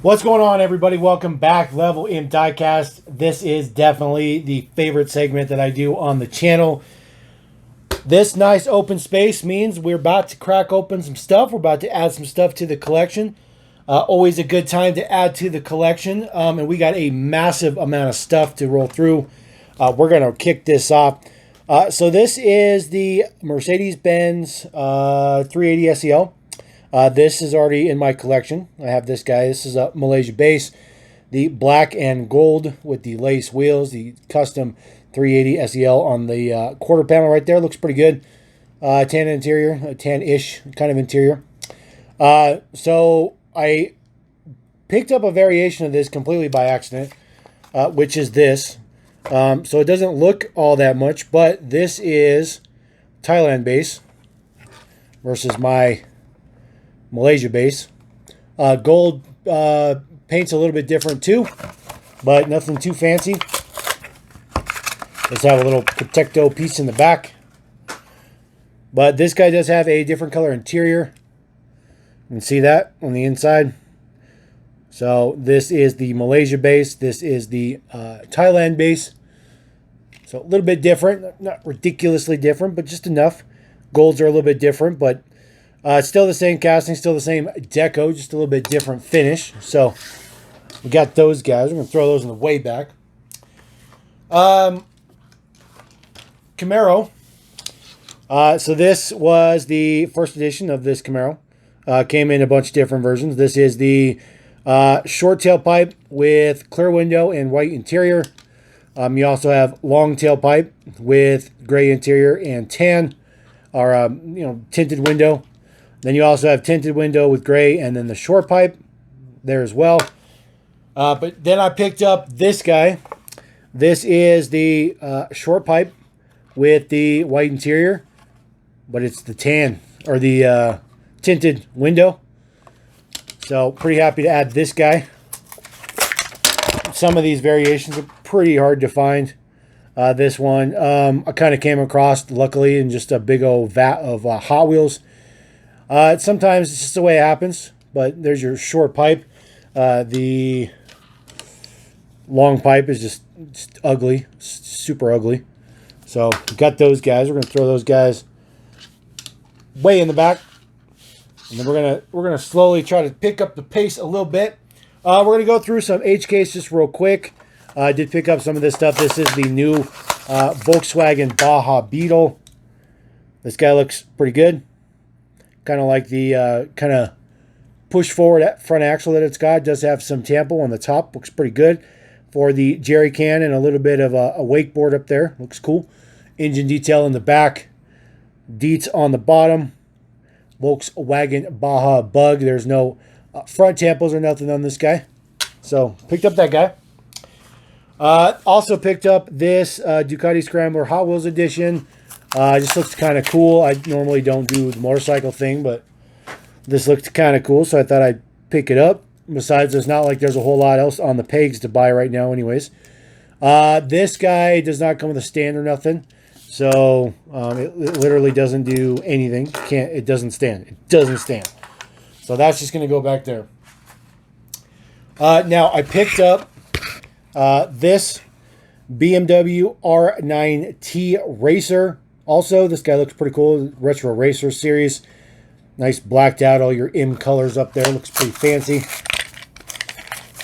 What's going on, everybody? Welcome back, LevelMDiecast. This is definitely the favorite segment that I do on the channel. This nice open space means we're about to crack open some stuff. We're about to add some stuff to the collection. Always a good time to add to the collection. And we got a massive amount of stuff to roll through. We're going to kick this off. So this is the Mercedes-Benz 380 SEL. This is already in my collection. I have this guy. This is a Malaysia base. The black and gold with the lace wheels. The custom 380 SEL on the quarter panel right there. Looks pretty good. Tan interior. Tan-ish kind of interior. So I picked up a variation of this completely by accident, which is this. So it doesn't look all that much, but this is Thailand base versus my Malaysia base. Gold paint's a little bit different too, but nothing too fancy. Let's have a little Protecto piece in the back. But this guy does have a different color interior. You can see that on the inside. So this is the Malaysia base. This is the Thailand base. So a little bit different. Not ridiculously different, but just enough. Golds are a little bit different, but it's still the same casting, still the same deco, just a little bit different finish. So we got those guys. We're going to throw those in the way back. Camaro. So this was the first edition of this Camaro. Came in a bunch of different versions. This is the short tailpipe with clear window and white interior. You also have long tailpipe with gray interior and tan, or tinted window. Then you also have tinted window with gray, and then the short pipe there as well. But then I picked up this guy. This is the short pipe with the white interior, but it's the tan, or the tinted window. So pretty happy to add this guy. Some of these variations are pretty hard to find. This one I kind of came across, luckily, in just a big old vat of Hot Wheels. Sometimes it's just the way it happens, but there's your short pipe. The long pipe is just ugly, super ugly. So we got those guys. We're going to throw those guys way in the back, and then we're gonna slowly try to pick up the pace a little bit. We're gonna go through some HKs just real quick. I did pick up some of this stuff. This is the new Volkswagen Baja Beetle. This guy looks pretty good. Kind of like the kind of push forward front axle that it's got. It does have some tampo on the top. Looks pretty good. For the jerry can and a little bit of a wakeboard up there. Looks cool. Engine detail in the back. Deets on the bottom. Volkswagen Baja Bug. There's no front tampos or nothing on this guy. So picked up that guy. Also picked up this Ducati Scrambler Hot Wheels edition. Just looks kind of cool. I normally don't do the motorcycle thing, but this looked kind of cool, so I thought I'd pick it up. Besides, it's not like there's a whole lot else on the pegs to buy right now anyways. This guy does not come with a stand or nothing, so it literally doesn't do anything. It doesn't stand. It doesn't stand. So that's just going to go back there. Now, I picked up this Bmw R9t Racer. Also, this guy looks pretty cool. Retro Racer series. Nice blacked out, all your M colors up there. Looks pretty fancy.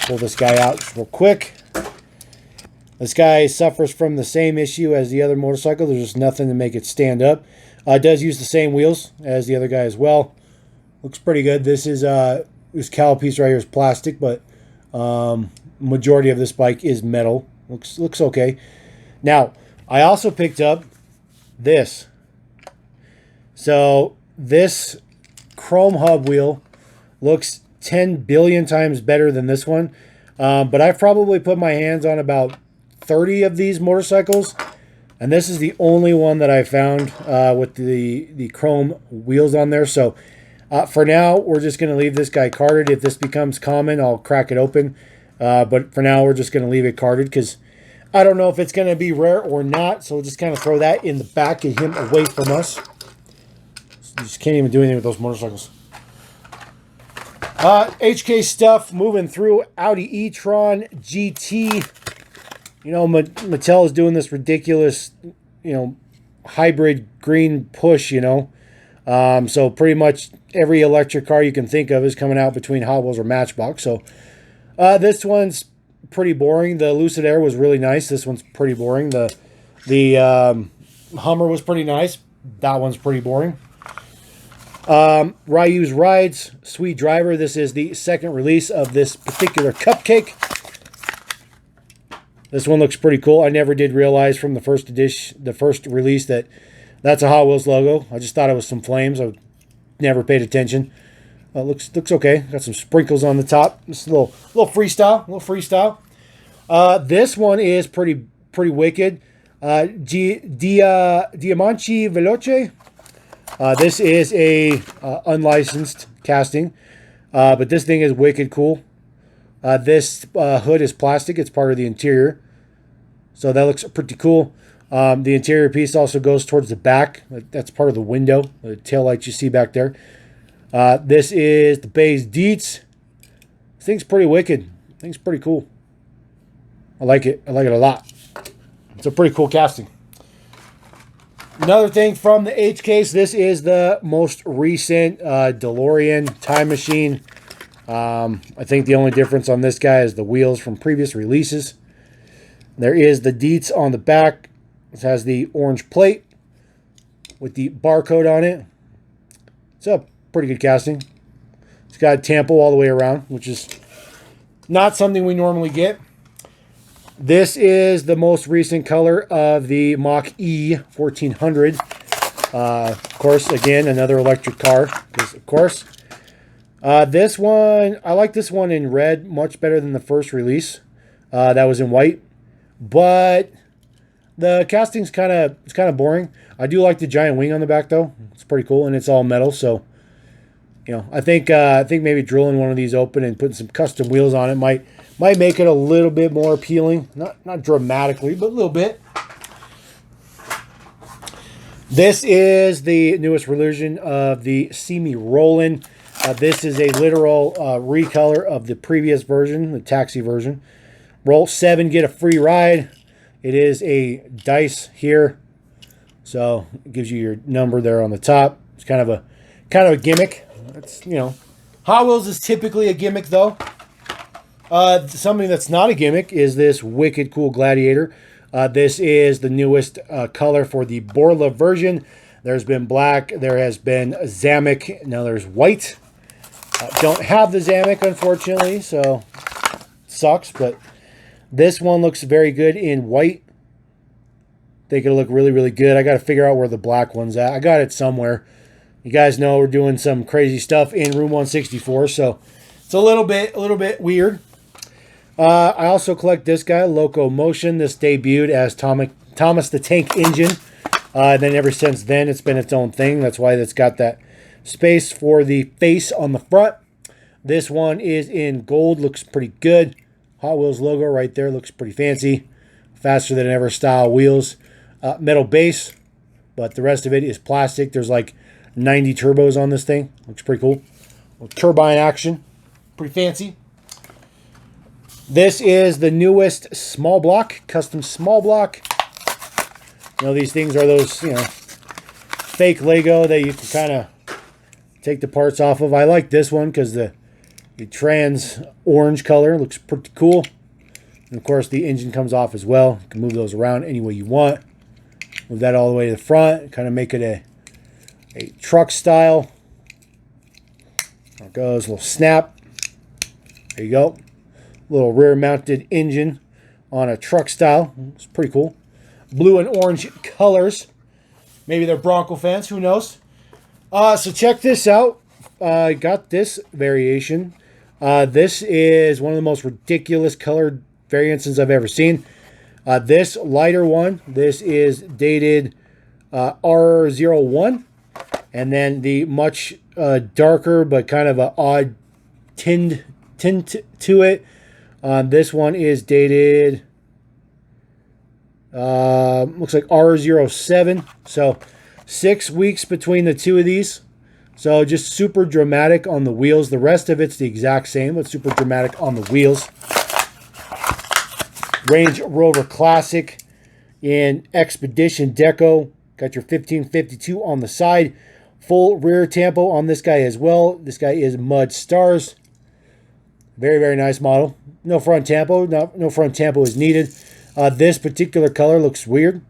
Pull this guy out just real quick. This guy suffers from the same issue as the other motorcycle. There's just nothing to make it stand up. It does use the same wheels as the other guy as well. Looks pretty good. This is this cowl piece right here is plastic, but majority of this bike is metal. Looks okay. Now, I also picked up this. So this chrome hub wheel looks 10 billion times better than this one. But I've probably put my hands on about 30 of these motorcycles, and this is the only one that I found with the chrome wheels on there. So for now, we're just going to leave this guy carded. If this becomes common, I'll crack it open. But for now, we're just going to leave it carded because I don't know if it's going to be rare or not. So we'll just kind of throw that in the back, get him away from us. You just can't even do anything with those motorcycles. HK stuff moving through. Audi e-tron GT. You know, Mattel is doing this ridiculous, you know, hybrid green push, you know. So pretty much every electric car you can think of is coming out between Hot Wheels or Matchbox. So this one's pretty boring. The Lucid Air was really nice. This one's pretty boring. The Hummer was pretty nice. That one's pretty boring. Ryu's Rides, Sweet Driver. This is the second release of this particular cupcake. This one looks pretty cool. I never did realize from the first release that that's a Hot Wheels logo. I just thought it was some flames. I never paid attention. Looks okay. Got some sprinkles on the top. Just a little freestyle. This one is pretty wicked. Diamanchi Veloce. This is a unlicensed casting, but this thing is wicked cool. This hood is plastic. It's part of the interior, so that looks pretty cool. The interior piece also goes towards the back. That's part of the window, the tail lights you see back there. This is the Bays Dietz. This thing's pretty wicked. This thing's pretty cool. I like it. I like it a lot. It's a pretty cool casting. Another thing from the H case, this is the most recent DeLorean time machine. I think the only difference on this guy is the wheels from previous releases. There is the Dietz on the back. This has the orange plate with the barcode on it. It's a pretty good casting. It's got a tampo all the way around, which is not something we normally get. This is the most recent color of the Mach E 1400. Of course, again, another electric car. Of course. This one, I like this one in red much better than the first release. That was in white. But the casting's kind of boring. I do like the giant wing on the back, though. It's pretty cool, and it's all metal, so... You know, I think maybe drilling one of these open and putting some custom wheels on it might make it a little bit more appealing. Not dramatically, but a little bit. This is the newest version of the See Me Rollin'. This is a literal recolor of the previous version, the taxi version. Roll 7, get a free ride. It is a dice here, so it gives you your number there on the top. It's kind of a gimmick. It's, you know, Hot Wheels is typically a gimmick, though. Something that's not a gimmick is this wicked cool Gladiator. This is the newest color for the Borla version. There's been black. There has been Zamik. Now there's white. Don't have the Zamik, unfortunately, so sucks. But this one looks very good in white. I think it'll look really, really good. I got to figure out where the black one's at. I got it somewhere. You guys know we're doing some crazy stuff in Room 164, so it's a little bit weird. I also collect this guy, Locomotion. This debuted as Thomas the Tank Engine. Then ever since then, it's been its own thing. That's why it's got that space for the face on the front. This one is in gold. Looks pretty good. Hot Wheels logo right there. Looks pretty fancy. Faster than ever style wheels. Metal base, but the rest of it is plastic. There's like 90 turbos on this thing. Looks pretty cool. Turbine action. Pretty fancy. This is the newest small block. Custom small block. You know, these things are those, you know, fake Lego that you can kind of take the parts off of. I like this one because the trans orange color looks pretty cool. And of course, the engine comes off as well. You can move those around any way you want. Move that all the way to the front. Kind of make it a truck style. There it goes, a little snap. There you go. Little rear mounted engine on a truck style. It's pretty cool. Blue and orange colors. Maybe they're Bronco fans, who knows? So check this out. I got this variation. This is one of the most ridiculous colored variances I've ever seen. This lighter one, this is dated R01. And then the much darker but kind of an odd tint to it. This one is dated, looks like R07. So 6 weeks between the two of these. So just super dramatic on the wheels. The rest of it's the exact same, but super dramatic on the wheels. Range Rover Classic in Expedition Deco. Got your 1552 on the side. Full rear tampo on this guy as well. This guy is Mud Stars. Very, very nice model. No front tampo. No front tampo is needed. This particular color looks weird.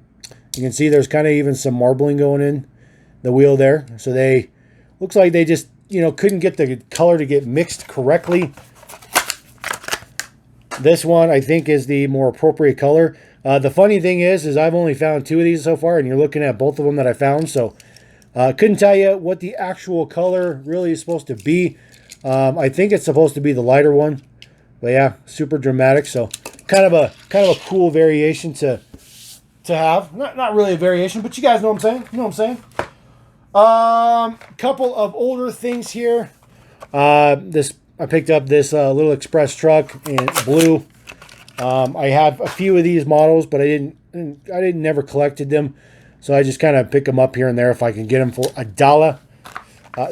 You can see there's kind of even some marbling going in the wheel there. So they, looks like they just, you know, couldn't get the color to get mixed correctly. This one, I think, is the more appropriate color. The funny thing is I've only found 2 of these so far, and you're looking at both of them that I found. So couldn't tell you what the actual color really is supposed to be. I think it's supposed to be the lighter one. But yeah, super dramatic. So kind of a cool variation to have. Not really a variation, but you guys know what I'm saying. You know what I'm saying? Couple of older things here. I picked up this little express truck in blue. I have a few of these models, but I never collected them, so I just kind of pick them up here and there if I can get them for $1.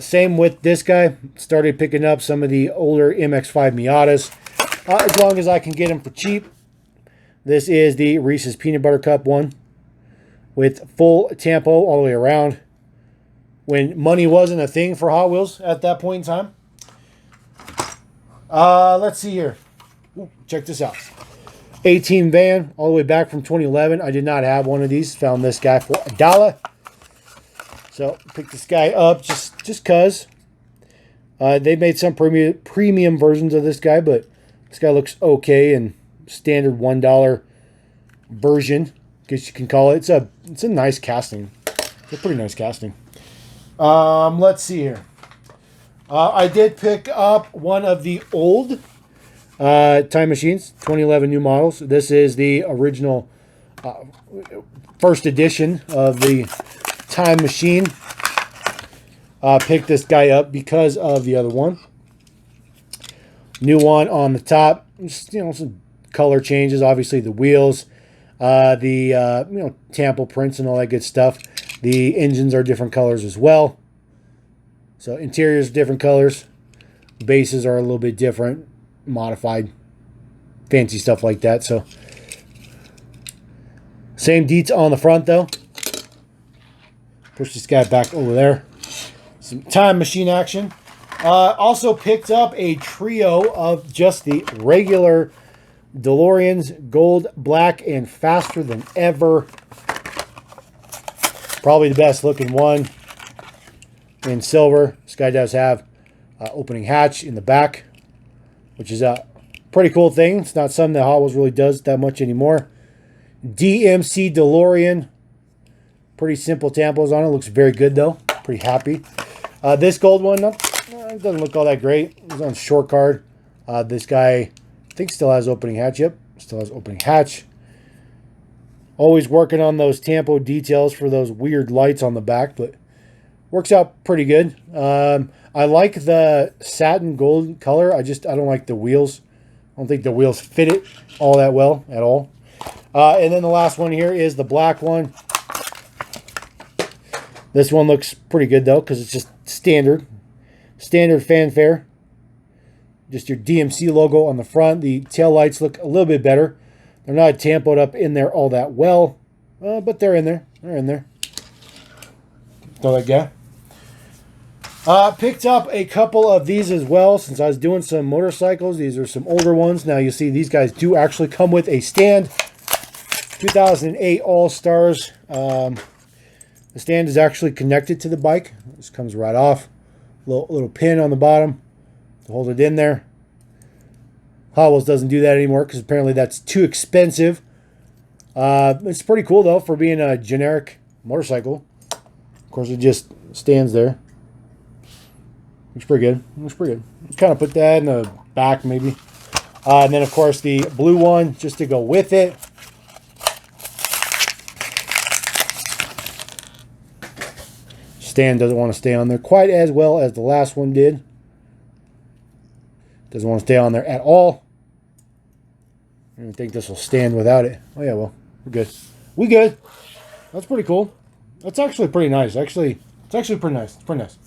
Same with this guy. Started picking up some of the older MX-5 Miatas, as long as I can get them for cheap. This is the Reese's Peanut Butter Cup one with full tampo all the way around. When money wasn't a thing for Hot Wheels at that point in time. Let's see here. Ooh, check this out. 18 van, all the way back from 2011. I did not have one of these. Found this guy for $1. So picked this guy up just cause. They made some premium versions of this guy, but this guy looks okay and standard $1 version, I guess you can call it. It's a nice casting. It's a pretty nice casting. Let's see here. I did pick up one of the old Time Machines, 2011 new models. This is the original first edition of the Time Machine. Picked this guy up because of the other one. New one on the top. Just, you know, some color changes. Obviously the wheels, the tampo prints and all that good stuff. The engines are different colors as well. So interiors different colors. Bases are a little bit different. Modified. Fancy stuff like that. So same deets on the front though. Push this guy back over there. Some Time Machine action. Also picked up a trio of just the regular DeLoreans. Gold, black, and faster than ever. Probably the best looking one. In silver. This guy does have opening hatch in the back, which is a pretty cool thing. It's not something that Hot Wheels really does that much anymore. DMC DeLorean. Pretty simple tampos on it. Looks very good though. Pretty happy. This gold one, it doesn't look all that great. It's on short card. This guy, I think, still has opening hatch. Yep, still has opening hatch. Always working on those tampo details for those weird lights on the back, but works out pretty good. I like the satin gold color. I don't like the wheels. I don't think the wheels fit it all that well at all. And then the last one here is the black one. This one looks pretty good though, because it's just standard fanfare. Just your DMC logo on the front. The tail lights look a little bit better. They're not tampoed up in there all that well, but they're in there. They're in there. Throw that guy. Picked up a couple of these as well since I was doing some motorcycles. These are some older ones. Now you see these guys do actually come with a stand. 2008 All-Stars. The stand is actually connected to the bike. This comes right off. Little pin on the bottom to hold it in there. Hot Wheels doesn't do that anymore because apparently that's too expensive. It's pretty cool though for being a generic motorcycle. Of course, it just stands there. Looks pretty good. Looks pretty good. Kind of put that in the back maybe. And then of course the blue one just to go with it. Stand doesn't want to stay on there quite as well as the last one did. Doesn't want to stay on there at all. I don't think this will stand without it. Oh yeah, well, we're good. We good. That's pretty cool. That's actually pretty nice. Actually, it's actually pretty nice. It's pretty nice.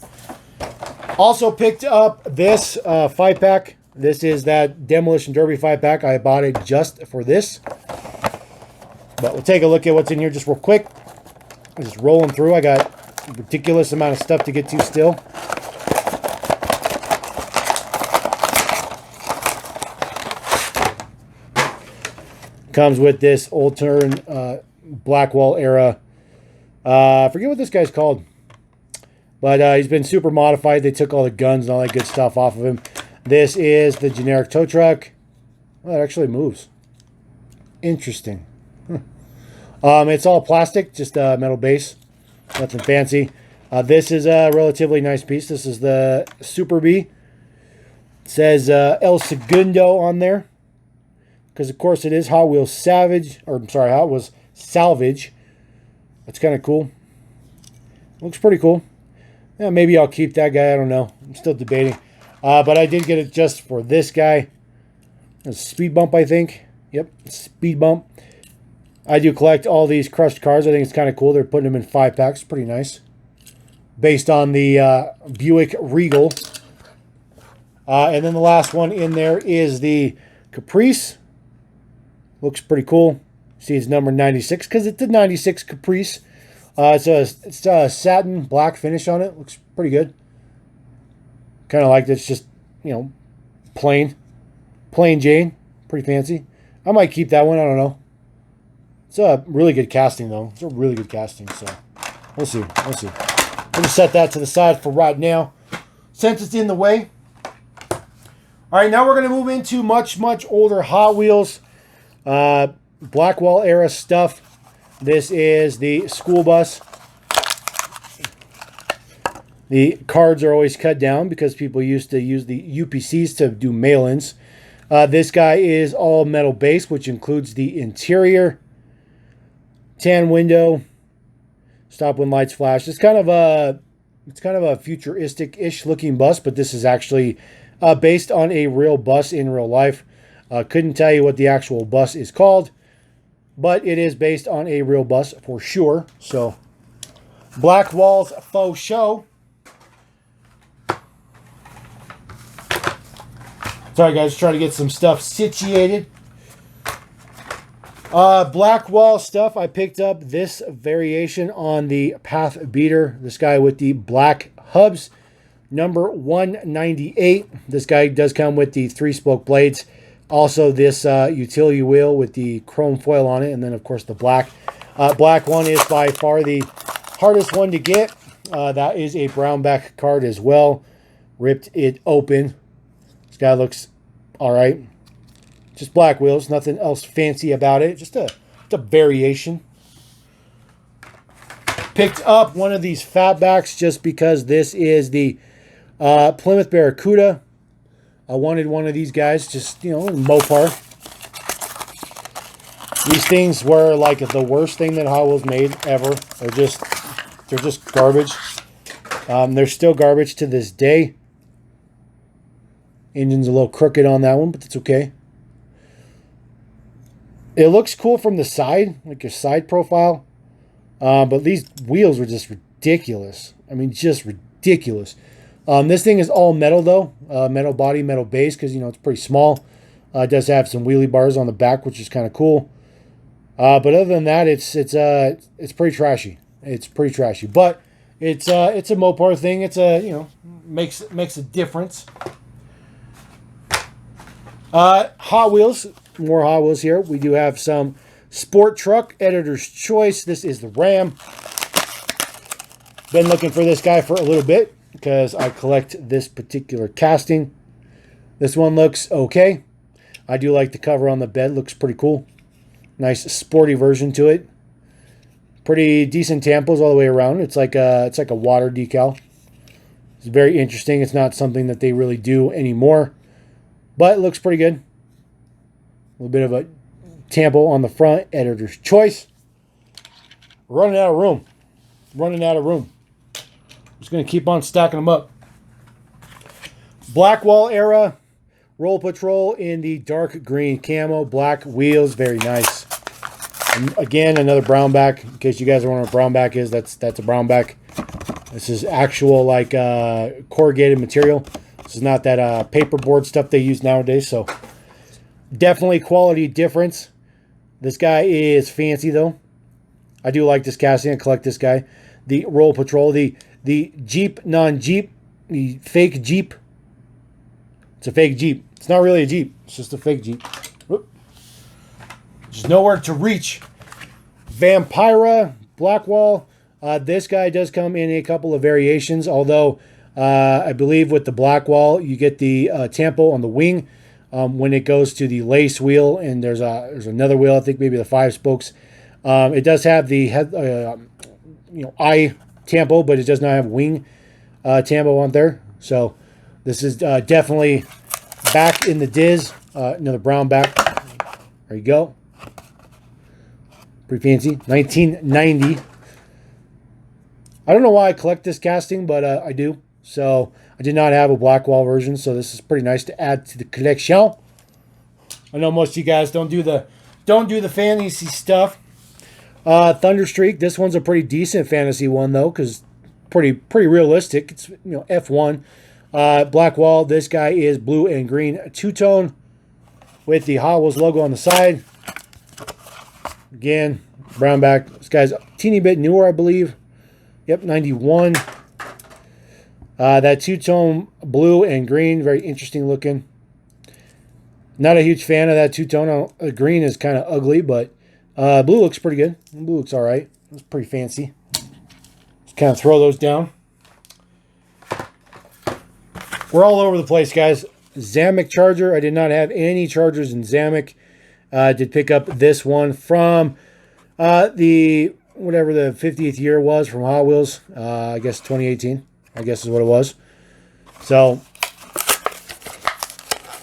Also picked up this 5-pack. This is that Demolition Derby 5-pack. I bought it just for this. But we'll take a look at what's in here just real quick. I'm just rolling through. I got a ridiculous amount of stuff to get to still. Comes with this old turn Blackwall era. I forget what this guy's called. But he's been super modified. They took all the guns and all that good stuff off of him. This is the generic tow truck. Well, it actually moves. Interesting. It's all plastic, just a metal base. Nothing fancy. This is a relatively nice piece. This is the Super B. It says El Segundo on there. Because, of course, it is Hot Wheels Savage. Or, I'm sorry, Hot Wheels Salvage. That's kind of cool. Looks pretty cool. Yeah, maybe I'll keep that guy. I don't know. I'm still debating. But I did get it just for this guy. A speed bump, I think. Yep, speed bump. I do collect all these crushed cars. I think it's kind of cool. They're putting them in 5-packs. Pretty nice. Based on the Buick Regal. And then the last one in there is the Caprice. Looks pretty cool. See, it's number 96 because it's the 96 Caprice. It's a satin black finish on it. Looks pretty good. Kind of like this, just, you know, plain Jane. Pretty fancy. I might keep that one. I don't know. It's a really good casting, though. It's a really good casting, so we'll see. We'll see. I'm going to set that to the side for right now, since it's in the way. All right, now we're going to move into much, much older Hot Wheels. Blackwall era stuff. This is the school bus. The cards are always cut down because people used to use the UPCs to do mail-ins. This guy is all metal base, which includes the interior. Tan window. Stop when lights flash. It's kind of a futuristic-ish looking bus, but this is actually based on a real bus in real life. Couldn't tell you what the actual bus is called, but it is based on a real bus for sure. So, Blackwall's faux show. Sorry guys, trying to get some stuff situated. Blackwall stuff. I picked up this variation on the Path Beater. This guy with the black hubs. Number 198. This guy does come with the 3-spoke blades. Also this utility wheel with the chrome foil on it. And then of course the black. Black one is by far the hardest one to get. That is a brownback card as well. Ripped it open. This guy looks alright. Just black wheels. Nothing else fancy about it. Just a variation. Picked up one of these fatbacks just because this is the Plymouth Barracuda. I wanted one of these guys, just, you know, Mopar. These things were like the worst thing that Hot Wheels made ever. They're just garbage. They're still garbage to this day. Engine's a little crooked on that one, but that's okay. It looks cool from the side, like your side profile. But these wheels were just ridiculous. I mean, just ridiculous. This thing is all metal, though. Metal body, metal base, because, you know, it's pretty small. It does have some wheelie bars on the back, which is kind of cool. But other than that, it's pretty trashy. It's pretty trashy. But it's a Mopar thing. It's you know, makes a difference. Hot Wheels. More Hot Wheels here. We do have some Sport Truck, Editor's Choice. This is the Ram. Been looking for this guy for a little bit because I collect this particular casting. This one looks okay. I do like the cover on the bed. Looks pretty cool. Nice sporty version to it. Pretty decent tampos all the way around. It's like a water decal. It's very interesting. It's not something that they really do anymore, but it looks pretty good. A little bit of a tampo on the front. Editor's Choice. Running out of room. Running out of room. Just going to keep on stacking them up. Blackwall era. Roll Patrol in the dark green camo. Black wheels. Very nice. And again, another brownback. In case you guys are wondering what brownback is, that's a brownback. This is actual like corrugated material. This is not that paperboard stuff they use nowadays. So definitely quality difference. This guy is fancy though. I do like this casting. I collect this guy. The Roll Patrol, the Jeep non-Jeep, the fake Jeep. It's a fake Jeep. It's not really a Jeep. It's just a fake Jeep. Whoop. There's nowhere to reach. Vampyra Blackwall. This guy does come in a couple of variations, although I believe with the Blackwall you get the tampo on the wing when it goes to the lace wheel, and there's another wheel, I think maybe the 5 spokes. It does have the head, eye tampo, but it does not have wing tampo on there. So this is definitely back in the Diz. Another brown back. There you go. Pretty fancy. 1990. I don't know why I collect this casting, but I do. So I did not have a Blackwall version, so this is pretty nice to add to the collection. I know most of you guys don't do the fantasy stuff. Thunderstreak. This one's a pretty decent fantasy one though, because pretty realistic. It's F1. Blackwall. This guy is blue and green two-tone with the Hot Wheels logo on the side. Again, brown back. This guy's a teeny bit newer, I believe. Yep, 91. That two-tone blue and green, very interesting looking. Not a huge fan of that two-tone. Green is kind of ugly, but blue looks pretty good. Blue looks all right. It's pretty fancy. Just kind of throw those down. We're all over the place, guys. Zamik Charger. I did not have any Chargers in Zamik. Did pick up this one from the whatever the 50th year was from Hot Wheels. I guess 2018. I guess is what it was. So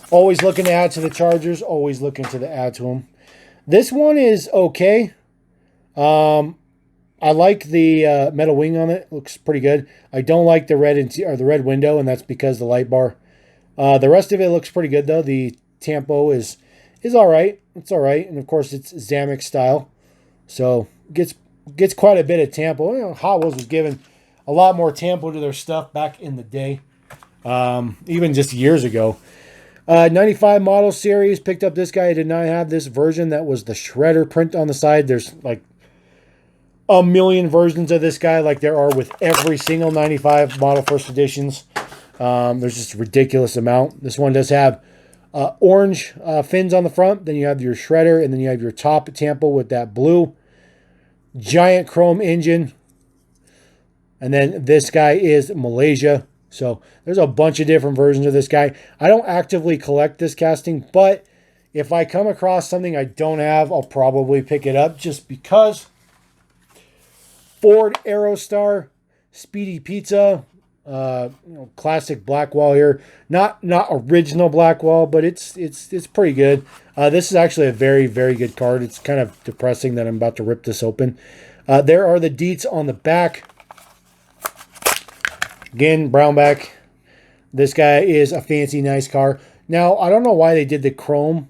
always looking to add to the Chargers. Always looking to add to them. This one is okay. I like the metal wing on it. Looks pretty good. I don't like the red window, and that's because the light bar. The rest of it looks pretty good though. The tampo is all right. It's all right, and of course it's Zamik style, so gets quite a bit of tampo. Hot Wheels was giving a lot more tampo to their stuff back in the day, even just years ago. 95 model series, picked up this guy. I did not have this version. That was the shredder print on the side. There's like a million versions of this guy, like there are with every single 95 model first editions. There's just a ridiculous amount. This one does have orange fins on the front. Then you have your shredder, and then you have your top tampo with that blue. Giant chrome engine. And then this guy is Malaysia. So there's a bunch of different versions of this guy. I don't actively collect this casting, but if I come across something I don't have, I'll probably pick it up just because. Ford Aerostar, Speedy Pizza, classic Blackwall here. Not original Blackwall, but it's pretty good. This is actually a very, very good card. It's kind of depressing that I'm about to rip this open. There are the deets on the back. Again, brown back. This guy is a fancy, nice car. Now, I don't know why they did the chrome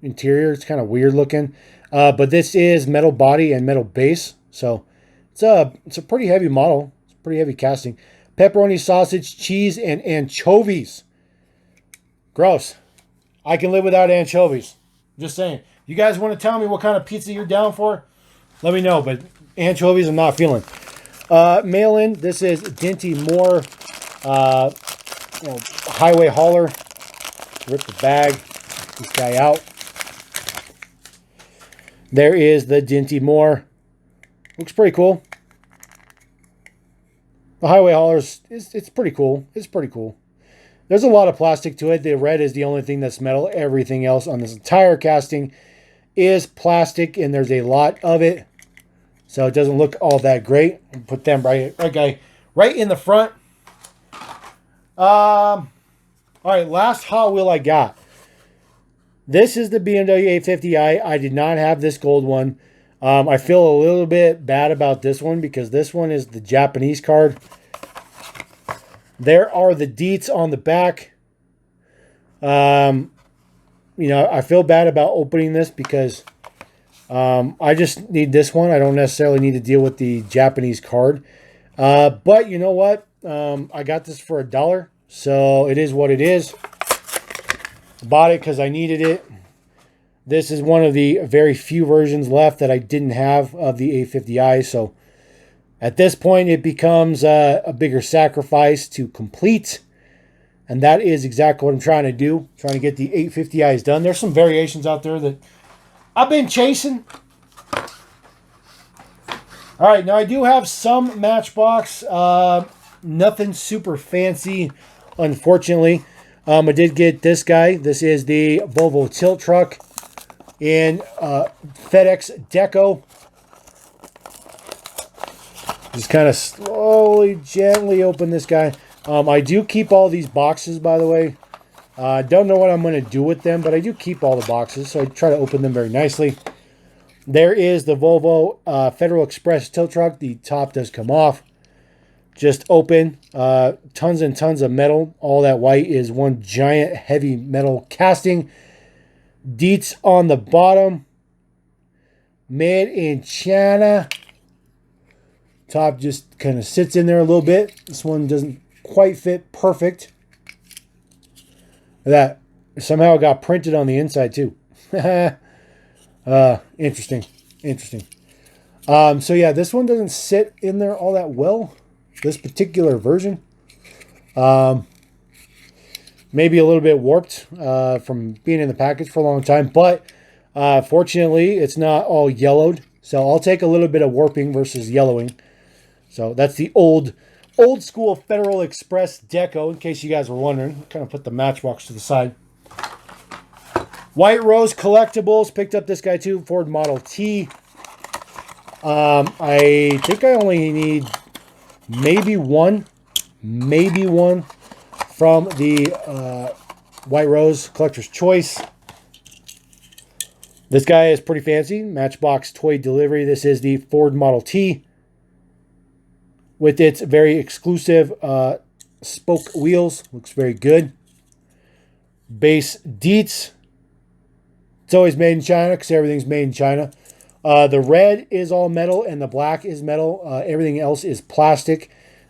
interior. It's kind of weird looking. But this is metal body and metal base. So it's a pretty heavy model. It's a pretty heavy casting. Pepperoni, sausage, cheese, and anchovies. Gross. I can live without anchovies. Just saying. You guys want to tell me what kind of pizza you're down for? Let me know. But anchovies I'm not feeling. Mail-in. This is Dinty Moore. Highway hauler. Rip the bag. This guy out. There is the Dinty Moore. Looks pretty cool. The highway haulers, it's pretty cool. It's pretty cool. There's a lot of plastic to it. The red is the only thing that's metal. Everything else on this entire casting is plastic, and there's a lot of it. So it doesn't look all that great. Put them right in the front. All right, last Hot Wheel I got. This is the BMW 850i. I did not have this gold one. I feel a little bit bad about this one because this one is the Japanese card. There are the deets on the back. I feel bad about opening this because I just need this one. I don't necessarily need to deal with the Japanese card. But you know what? I got this for $1, so it is what it is. Bought it because I needed it. This is one of the very few versions left that I didn't have of the 850i, so at this point it becomes a bigger sacrifice to complete, and that is exactly what I'm trying to do, trying to get the 850i's done. There's some variations out there that I've been chasing. All right, now I do have some Matchbox, nothing super fancy, unfortunately. I did get this guy. This is the Volvo tilt truck in FedEx Deco. Just kind of slowly, gently open this guy. I do keep all these boxes, by the way. Don't know what I'm going to do with them, but I do keep all the boxes, so I try to open them very nicely. There is the Volvo Federal Express tilt truck. The top does come off. Just open. Tons and tons of metal. All that white is one giant heavy metal casting. Deets on the bottom. Made in China. Top just kind of sits in there a little bit. This one doesn't quite fit perfect. That somehow got printed on the inside too. Interesting. So yeah, this one doesn't sit in there all that well. This particular version. Maybe a little bit warped from being in the package for a long time, but fortunately it's not all yellowed. So I'll take a little bit of warping versus yellowing. So that's the old school Federal Express Deco, in case you guys were wondering. Kind of put the Matchbox to the side. White Rose Collectibles. Picked up this guy too, Ford Model T. I think I only need maybe one from the White Rose Collector's Choice. This guy is pretty fancy. Matchbox toy delivery. This is the Ford Model T with its very exclusive spoke wheels. Looks very good. Base Deets. It's always made in China because everything's made in China. The red is all metal and the black is metal. Everything else is plastic.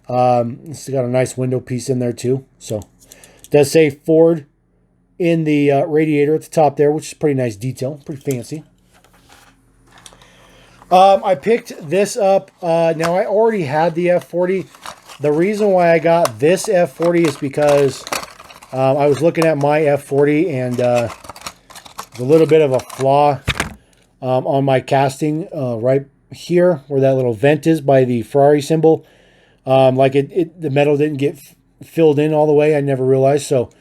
It's got a nice window piece in there too. So it does say Ford in the radiator at the top there, which is pretty nice detail. Pretty fancy. I picked this up. Now I already had the F40. The reason why I got this F40 is because I was looking at my F40 and there's a little bit of a flaw on my casting right here where that little vent is by the Ferrari symbol. Like the metal didn't get filled in all the way. I never realized. So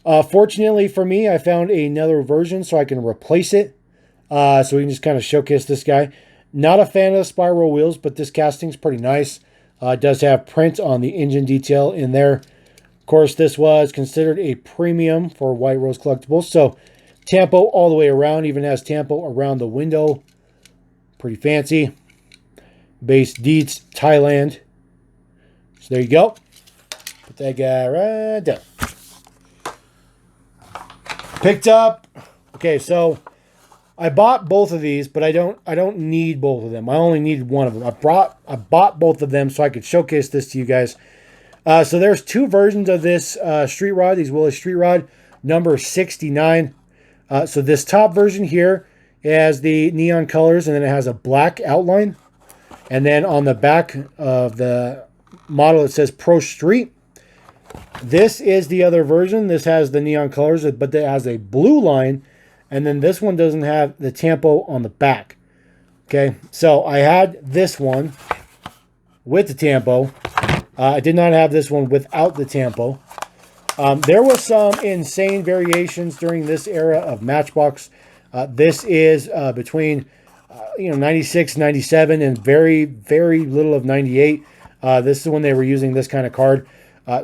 fortunately for me, I found another version so I can replace it. So we can just kind of showcase this guy. Not a fan of the spiral wheels, but this casting's pretty nice. It does have print on the engine detail in there. Of course, this was considered a premium for White Rose Collectibles. So Tampo all the way around, even has Tampo around the window. Pretty fancy. Base Deets, Thailand. So there you go. Put that guy right down. Picked up. Okay, so I bought both of these, but I don't need both of them. I only need one of them. I bought both of them so I could showcase this to you guys. So there's two versions of this street rod, these Willys street rod, number 69. So this top version here has the neon colors, and then it has a black outline. And then on the back of the model, it says Pro Street. This is the other version. This has the neon colors, but it has a blue line. And then this one doesn't have the Tampo on the back. Okay, so I had this one with the Tampo. I did not have this one without the Tampo. There was some insane variations during this era of Matchbox. This is between 96, 97, and very, very little of 98. This is when they were using this kind of card.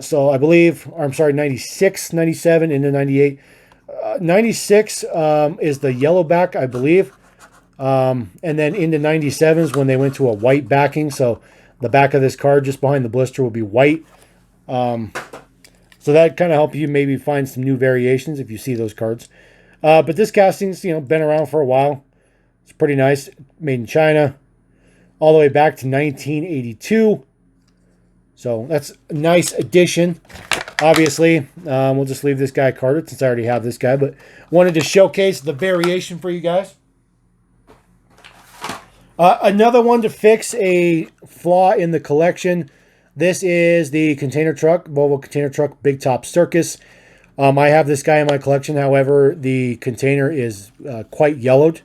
So I believe, or I'm sorry, 96, 97 into 98. 96 is the yellow back, I believe. And then into 97s when they went to a white backing. So the back of this card just behind the blister will be white. So that kind of help you maybe find some new variations if you see those cards. But this casting's, been around for a while. It's pretty nice. Made in China. All the way back to 1982. So that's a nice addition. Obviously, we'll just leave this guy carded since I already have this guy, but wanted to showcase the variation for you guys. Another one to fix a flaw in the collection. This is the container truck, Volvo container truck, Big Top Circus. I have this guy in my collection. However, the container is quite yellowed.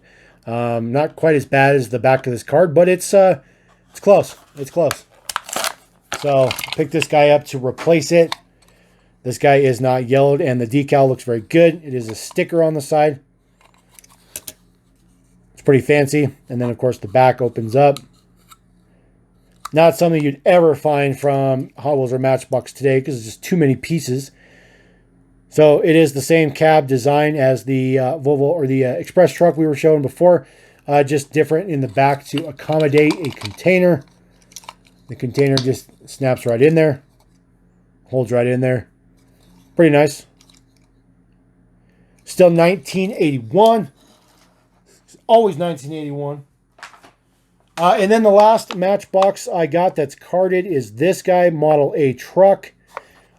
Not quite as bad as the back of this card, but it's close. It's close. So pick this guy up to replace it. This guy is not yellowed, and the decal looks very good. It is a sticker on the side. It's pretty fancy. And then, of course, the back opens up. Not something you'd ever find from Hotwheels or Matchbox today because it's just too many pieces. So it is the same cab design as the Volvo or the Express truck we were showing before. Just different in the back to accommodate a container. The container just snaps right in there. Holds right in there. Pretty nice. Still 1981. It's always 1981. And then the last Matchbox I got that's carded is this guy, Model A truck.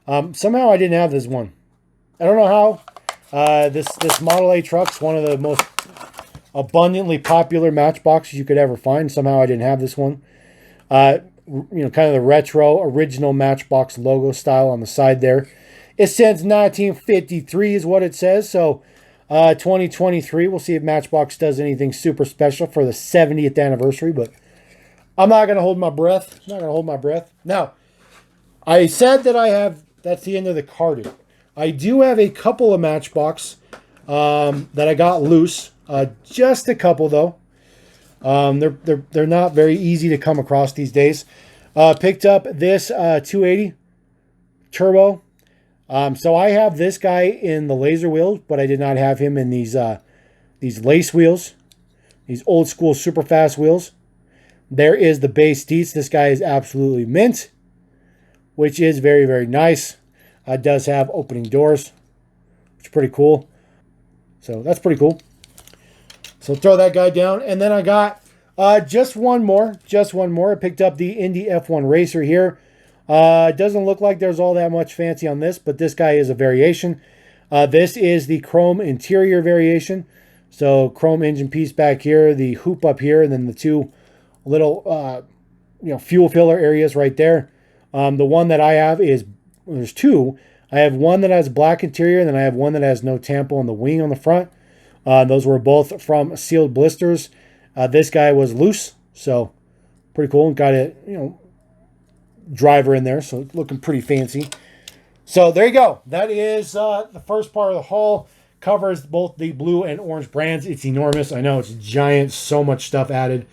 Somehow I didn't have this one. I don't know how. This Model A truck's one of the most abundantly popular Matchboxes you could ever find. Somehow I didn't have this one. You know, kind of the retro original Matchbox logo style on the side there. It says 1953 is what it says. So 2023, we'll see if Matchbox does anything super special for the 70th anniversary. But I'm not going to hold my breath. I'm not going to hold my breath. Now, I said that that's the end of the carded. I do have a couple of Matchbox that I got loose. Just a couple, though. They're not very easy to come across these days. Picked up this 280 turbo. So I have this guy in the laser wheels, but I did not have him in these lace wheels, these old school super fast wheels. There is the base Dietz. This guy is absolutely mint, which is very, very nice. Does have opening doors, which is pretty cool. So that's pretty cool. So throw that guy down. And then I got just one more. I picked up the Indy F1 Racer here. It doesn't look like there's all that much fancy on this, but this guy is a variation. This is the chrome interior variation. So chrome engine piece back here, the hoop up here, and then the two little fuel filler areas right there. The one that I have is, there's two. I have one that has black interior, and then I have one that has no tampo on the wing on the front. Those were both from sealed blisters. This guy was loose, so pretty cool. Got a driver in there, so looking pretty fancy. So there you go. That is the first part of the haul. Covers both the blue and orange brands. It's enormous. I know it's giant. So much stuff added.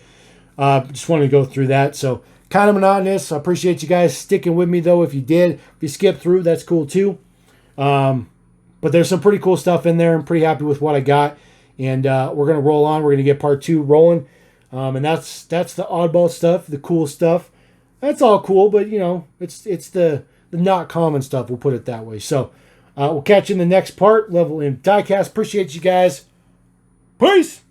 Just wanted to go through that. So kind of monotonous. I appreciate you guys sticking with me, though. If you did, if you skipped through, that's cool too. But there's some pretty cool stuff in there. I'm pretty happy with what I got. And we're going to roll on. We're going to get part 2 rolling. And that's the oddball stuff, the cool stuff. That's all cool, but, it's the not common stuff. We'll put it that way. So we'll catch you in the next part. LevelMDiecast. Appreciate you guys. Peace!